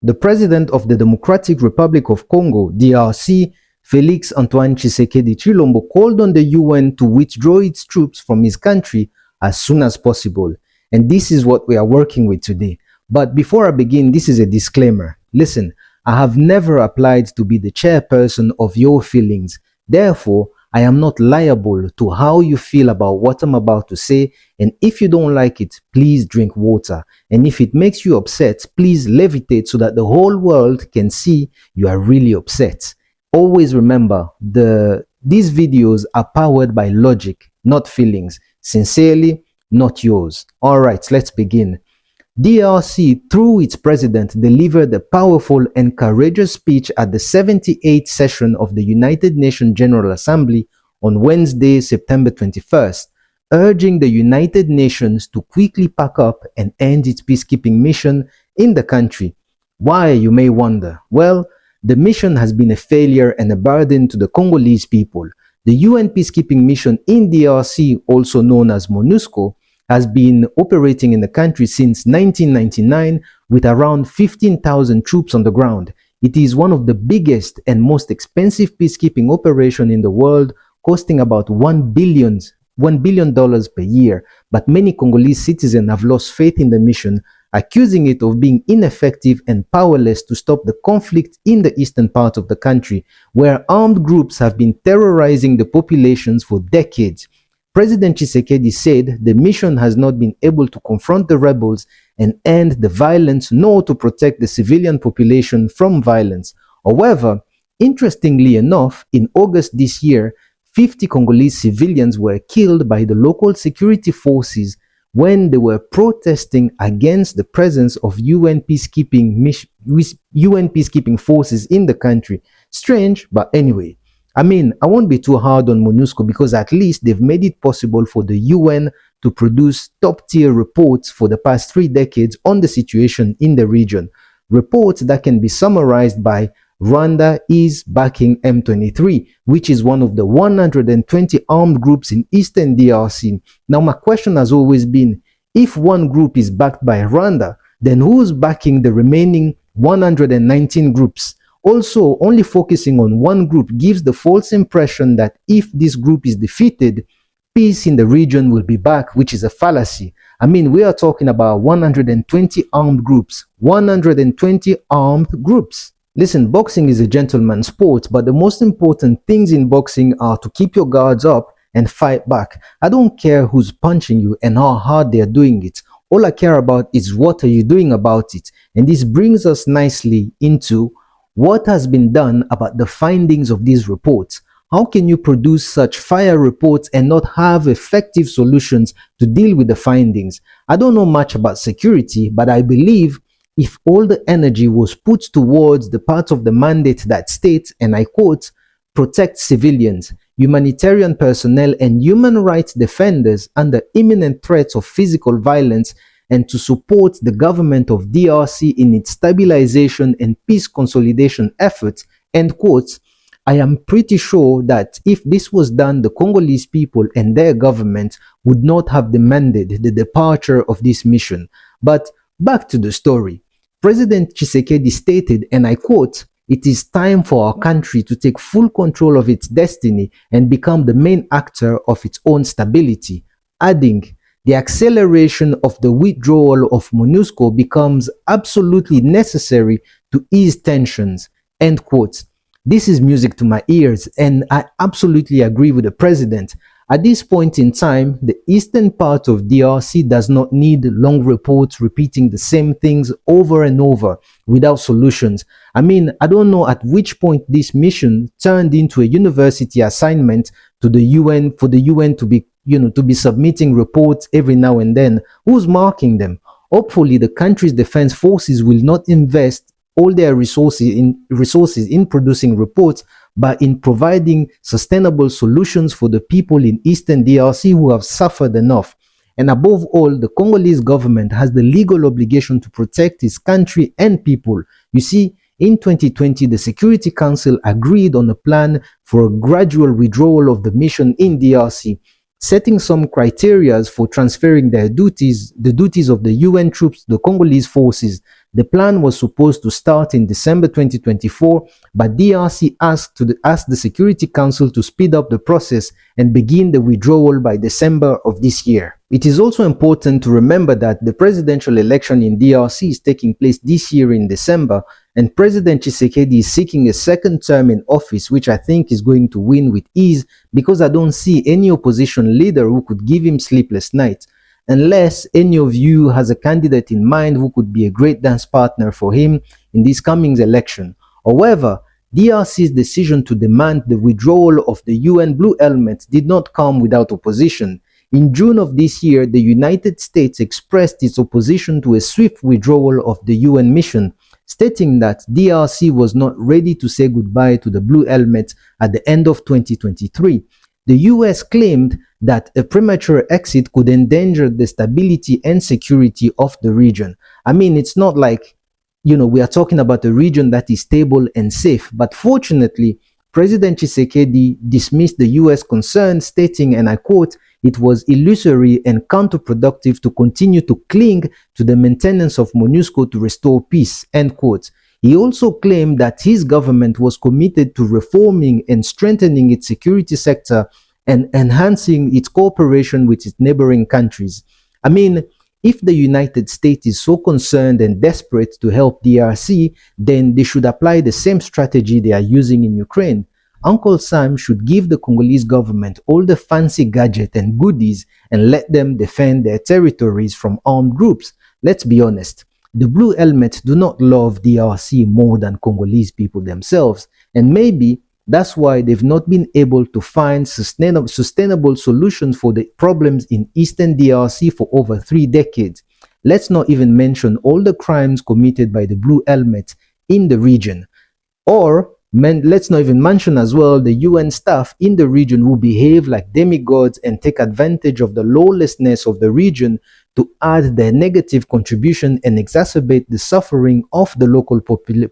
The president of the Democratic Republic of Congo, DRC, Félix Antoine Tshisekedi Tshilombo, called on the UN to withdraw its troops from his country as soon as possible. And this is what we are working with today. But before I begin, this is a disclaimer. Listen, I have never applied to be the chairperson of your feelings. Therefore, I am not liable to how you feel about what I'm about to say, and if you don't like it, please drink water. And if it makes you upset, please levitate so that the whole world can see you are really upset. Always remember, these videos are powered by logic, not feelings. Sincerely, not yours. All right, let's begin. DRC, through its president, delivered a powerful and courageous speech at the 78th session of the United Nations General Assembly on Wednesday, September 21st, urging the United Nations to quickly pack up and end its peacekeeping mission in the country. Why, you may wonder? Well, the mission has been a failure and a burden to the Congolese people. The UN peacekeeping mission in DRC, also known as Monusco, has been operating in the country since 1999 with around 15,000 troops on the ground. It is one of the biggest and most expensive peacekeeping operations in the world, costing about $1 billion per year. But many Congolese citizens have lost faith in the mission, accusing it of being ineffective and powerless to stop the conflict in the eastern part of the country, where armed groups have been terrorizing the populations for decades. President Tshisekedi said the mission has not been able to confront the rebels and end the violence, nor to protect the civilian population from violence. However, interestingly enough, in August this year, 50 Congolese civilians were killed by the local security forces when they were protesting against the presence of UN peacekeeping forces in the country. Strange, but anyway. I mean, I won't be too hard on Monusco because at least they've made it possible for the UN to produce top-tier reports for the past 3 decades on the situation in the region. Reports that can be summarized by Rwanda is backing M23, which is one of the 120 armed groups in Eastern DRC. Now, my question has always been, if one group is backed by Rwanda, then who's backing the remaining 119 groups? Also, only focusing on one group gives the false impression that if this group is defeated, peace in the region will be back, which is a fallacy. I mean, we are talking about 120 armed groups. 120 armed groups. Listen, boxing is a gentleman's sport, but the most important things in boxing are to keep your guards up and fight back. I don't care who's punching you and how hard they're doing it. All I care about is what are you doing about it. And this brings us nicely into what has been done about the findings of these reports. How can you produce such fire reports and not have effective solutions to deal with the findings? I don't know much about security, but I believe if all the energy was put towards the part of the mandate that states, and I quote, protect civilians, humanitarian personnel, and human rights defenders under imminent threats of physical violence, and to support the government of DRC in its stabilization and peace consolidation efforts, end quotes, I am pretty sure that if this was done, the Congolese people and their government would not have demanded the departure of this mission. But back to the story. President Tshisekedi stated, and I quote, "It is time for our country to take full control of its destiny and become the main actor of its own stability," adding, "The acceleration of the withdrawal of Monusco becomes absolutely necessary to ease tensions," end quote. This is music to my ears, and I absolutely agree with the president. At this point in time, the eastern part of DRC does not need long reports repeating the same things over and over without solutions. I mean, I don't know at which point this mission turned into a university assignment to the UN, for the UN to be submitting reports every now and then. Who's marking them? Hopefully the country's defense forces will not invest all their resources in producing reports, but in providing sustainable solutions for the people in Eastern DRC who have suffered enough. And above all, the Congolese government has the legal obligation to protect its country and people. You see, in 2020, the Security Council agreed on a plan for a gradual withdrawal of the mission in DRC, setting some criteria for transferring their duties, the duties of the UN troops to the Congolese forces. The plan was supposed to start in December 2024, but DRC asked the Security Council to speed up the process and begin the withdrawal by December of this year. It is also important to remember that the presidential election in DRC is taking place this year in December, and President Tshisekedi is seeking a second term in office, which I think is going to win with ease because I don't see any opposition leader who could give him sleepless nights, unless any of you has a candidate in mind who could be a great dance partner for him in this coming election. However, DRC's decision to demand the withdrawal of the UN Blue Helmets did not come without opposition. In June of this year, the United States expressed its opposition to a swift withdrawal of the UN mission, stating that DRC was not ready to say goodbye to the Blue Helmets at the end of 2023. The US claimed that a premature exit could endanger the stability and security of the region. I mean, it's not like, we are talking about a region that is stable and safe, but fortunately, President Tshisekedi dismissed the US concern, stating, and I quote, "It was illusory and counterproductive to continue to cling to the maintenance of Monusco to restore peace," end quote. He also claimed that his government was committed to reforming and strengthening its security sector and enhancing its cooperation with its neighboring countries. I mean, if the United States is so concerned and desperate to help DRC, then they should apply the same strategy they are using in Ukraine. Uncle Sam should give the Congolese government all the fancy gadgets and goodies and let them defend their territories from armed groups. Let's be honest, the Blue Helmets do not love DRC more than Congolese people themselves, and maybe that's why they've not been able to find sustainable solutions for the problems in Eastern DRC for over 3 decades. Let's not even mention all the crimes committed by the Blue Helmets in the region. Let's not even mention as well the UN staff in the region who behave like demigods and take advantage of the lawlessness of the region to add their negative contribution and exacerbate the suffering of the local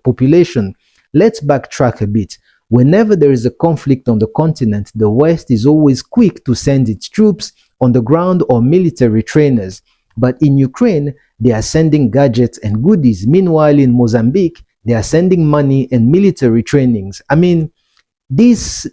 population. Let's backtrack a bit. Whenever there is a conflict on the continent, the West is always quick to send its troops on the ground or military trainers. But in Ukraine, they are sending gadgets and goodies. Meanwhile, in Mozambique, they are sending money and military trainings. I mean, this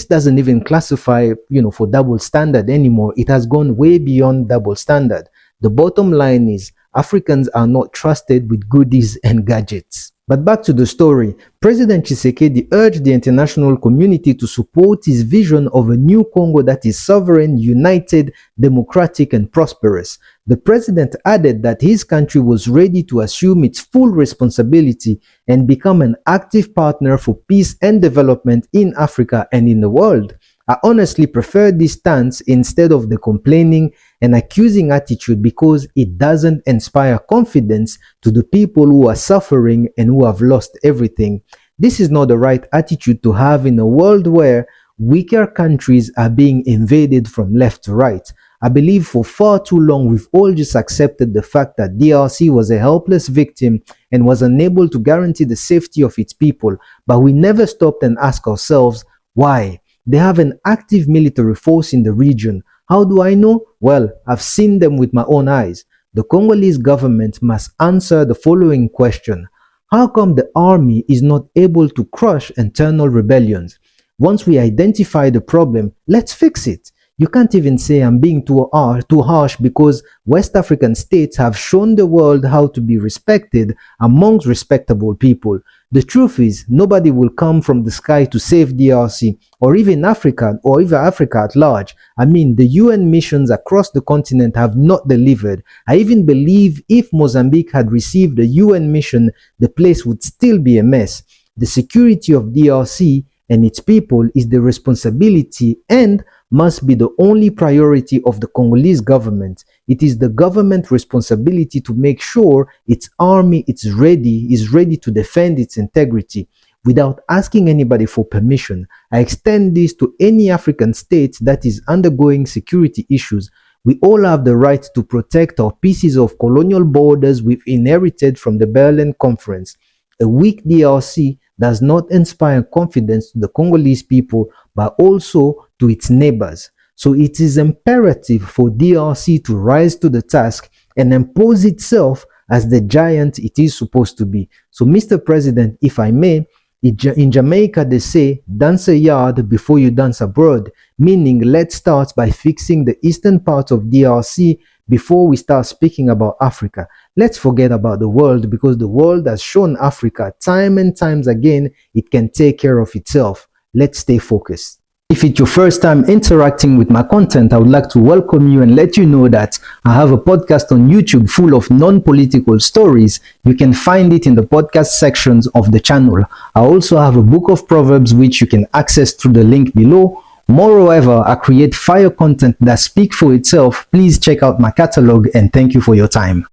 doesn't even classify, for double standard anymore. It has gone way beyond double standard. The bottom line is Africans are not trusted with goodies and gadgets. But back to the story, President Tshisekedi urged the international community to support his vision of a new Congo that is sovereign, united, democratic, and prosperous. The president added that his country was ready to assume its full responsibility and become an active partner for peace and development in Africa and in the world. I honestly prefer this stance instead of the complaining and accusing attitude because it doesn't inspire confidence to the people who are suffering and who have lost everything. This is not the right attitude to have in a world where weaker countries are being invaded from left to right. I believe for far too long we've all just accepted the fact that DRC was a helpless victim and was unable to guarantee the safety of its people, but we never stopped and asked ourselves why. They have an active military force in the region. How do I know? Well, I've seen them with my own eyes. The Congolese government must answer the following question. How come the army is not able to crush internal rebellions? Once we identify the problem, let's fix it. You can't even say I'm being too harsh because West African states have shown the world how to be respected amongst respectable people. The truth is, nobody will come from the sky to save DRC or even Africa at large. I mean, the UN missions across the continent have not delivered. I even believe if Mozambique had received a UN mission, the place would still be a mess. The security of DRC and its people is the responsibility and must be the only priority of the Congolese government. It is the government's responsibility to make sure its army is ready to defend its integrity without asking anybody for permission. I extend this to any African state that is undergoing security issues. We all have the right to protect our pieces of colonial borders we've inherited from the Berlin Conference. A weak DRC does not inspire confidence to the Congolese people, but also to its neighbors. So it is imperative for DRC to rise to the task and impose itself as the giant it is supposed to be. So, Mr. President, if I may, in Jamaica, they say, dance a yard before you dance abroad, meaning let's start by fixing the eastern part of DRC before we start speaking about Africa. Let's forget about the world, because the world has shown Africa time and times again it can take care of itself. Let's stay focused. If it's your first time interacting with my content, I would like to welcome you and let you know that I have a podcast on YouTube full of non-political stories. You can find it in the podcast sections of the channel. I also have a book of Proverbs which you can access through the link below. Moreover, I create fire content that speaks for itself. Please check out my catalog and thank you for your time.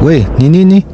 We, ni nini?